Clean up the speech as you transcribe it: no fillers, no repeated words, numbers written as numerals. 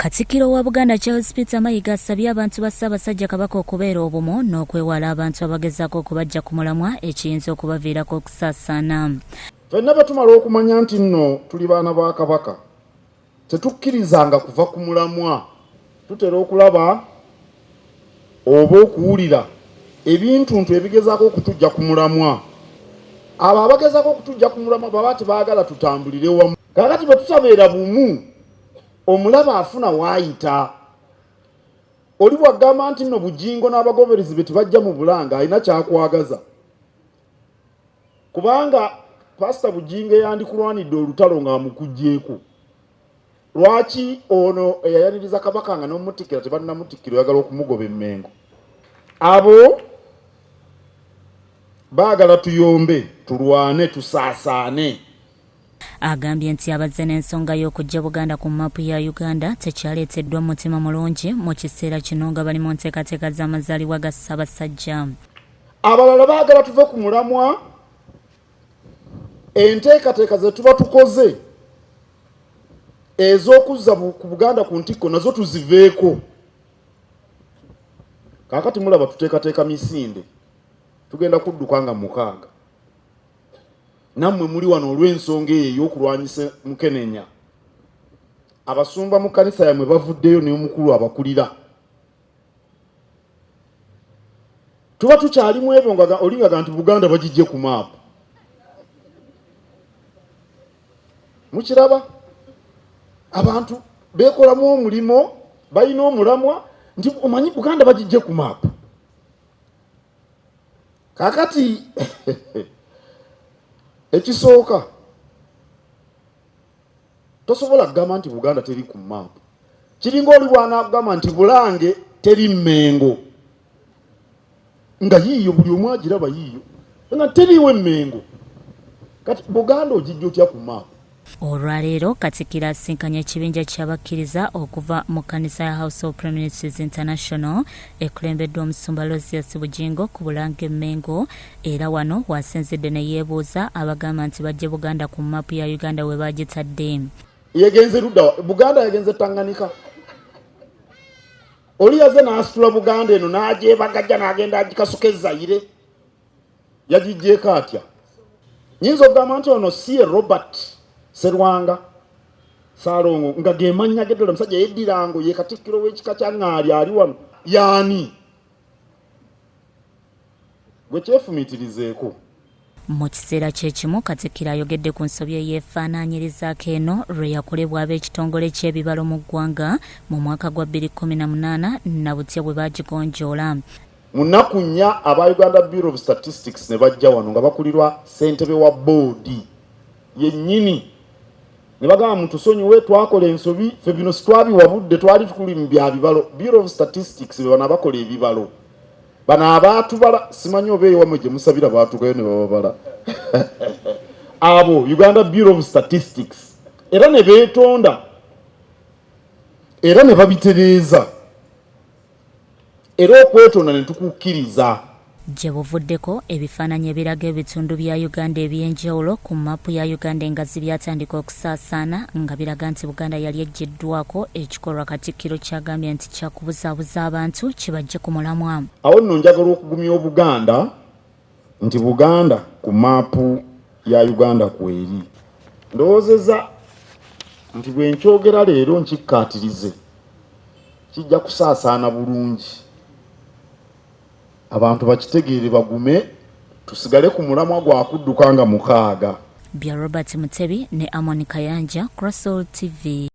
Katikkiro wa Buganda Charles Peter Mayiga asabye abantu ba Ssaabasajja Kabaka okubeera obumu n'okwewala abantu abagezaako okubajja ku mulamwa ekiyinza okubaviirako okusaasaana. Ffenna bwe tumala okumanya nti nno tuli baana ba Kabaka tetukkirizanga kuva ku mulamwa. Tutera okulaba oba okuwulira ebintu ebigezaako okutujja ku mulamwa. Abo abagezaako okutujja ku mulamwa baba tebaagala tutambulire wamu. Kaakati bwe tutabeera bumu omulaba afuna waayita. Oli bw'agamba nti nno Bujingo n'abagoberezi be tebajja mu Bulanga alina kyakwagaza. Kubanga Pastor Bujingo yandikulwanidde olutalo ng'amukuggyeko. Lwaki ono eyayaniriza Kabaka nga n'omutikkira tebannamutikkira oyagala okumugoba emmengo? Abo baagala tuyombe, tulwane, tusaasaane. Agambye nti abazze n'ensonga y'okujja Buganda ku maapu ya Uganda tekyaleeteddwa mutima mulungi mu kiseera kino nga bali mu nteekateeka z'amazaalibwa ga Ssaabasajja. Abalala baagala tuve ku mulamwa, enteekateeka ze tuba tukoze ez'okuzza ku Buganda ku ntikko nazo tuziveeko. Kaakati mulaba tuteekateeka misinde tugenda kudduka nga 6. Nammwe muli wano olw'ensonga eyo ey'okulwanyisa Mukenenya. Abasumba mu kkanisa yammwe bavuddeyo n'omukulu abakulira. Tuba tukyalimu ebyo nga olingaga nti Buganda bagijje ku maapu. Mukiraba abantu beekolamu omulimo balina omulamwa nti omanyi Buganda bagijje ku maapu. Kaakati ekisooka tosobola kugamba nti Buganda teri ku maapu. Kiringa oli bw'anaagamba nti Bulange teri Mmengo nga yiiyo buli omu agiraba yiiyo nga teriiwo Mmengo. Kati Buganda ogijja otya ku maapu? Olwaleero Katikkiro asinkanye ekibinja ky'abakkiriza okuva mu kkanisa ya House of Prime Ministers International ekulembeddwa Omusumba Rosias Bujingo ku Bulange Mmengo, era wano wasinzidde ne yeebuuza abagamba nti bajje Buganda ku maapu ya Uganda we baagitadde. Yegenze ludda Buganda yagenze Tanganyika. Oli yaze n'asitula Buganda eno n'agyebagajja n'agenda agikasuka Zaire. Yagijjeeko atya? Nyinza okugamba nti ono si ye Robert Serwanga Salongo nga ge mannya ge ddala omusajja yeddirango ye Katikkiro w'ekika kya Ŋŋaali ali wano yaani? Gwe kyefumiitirizeeko. Mu kiseera kyekimu Katikkiro ayogedde ku nsobi eyeefaanaanyirizaako eno lwe yakolebwa ab'ekitongole ky'ebibalo mu ggwanga mu mwaka gwa 2018 na butya bwe baagigonjoola. Mu nnaku nnya aba Uganda Bureau of Statistics ne bajja wano nga bakulirwa ssentebe wa boodi yennyini ne bagamba mutusonyiwe twakola ensobi ffe bino sitwabiwabudde twali tukuli mu bya bibalo. Bureau of Statistics be bano abakola ebibalo bano abaatubala simanyi oba eyo wamwe gye musabira baatugayo ne bababala abo Uganda Bureau of Statistics era ne beetonda era ne babitereeza era okwetonda ne tukukkiriza. Gye buvuddeko ebifaananyi ebiraga ebitundu bya Uganda eby'enjawulo ku maapu ya Uganda engazi byatandika okusaasaana nga biraga nti Buganda yali eggiddwako ekikolwa Katikkiro kyagambye nti kyakubuzaabuza abantu kibajje ku mulamwa. Awo nno njagala okugumya Obuganda nti Buganda ku maapu ya Uganda kweri. Ndowoozezza nti bwe nkyogera leero nkikkaatirize kijja kusaasaana bulungi. Abantu bakitegeere bagume tusigale ku mulamwa gwa kudduka nga 6. Bya Robert Mutebi ne Amon Kayanja, Crossroads TV.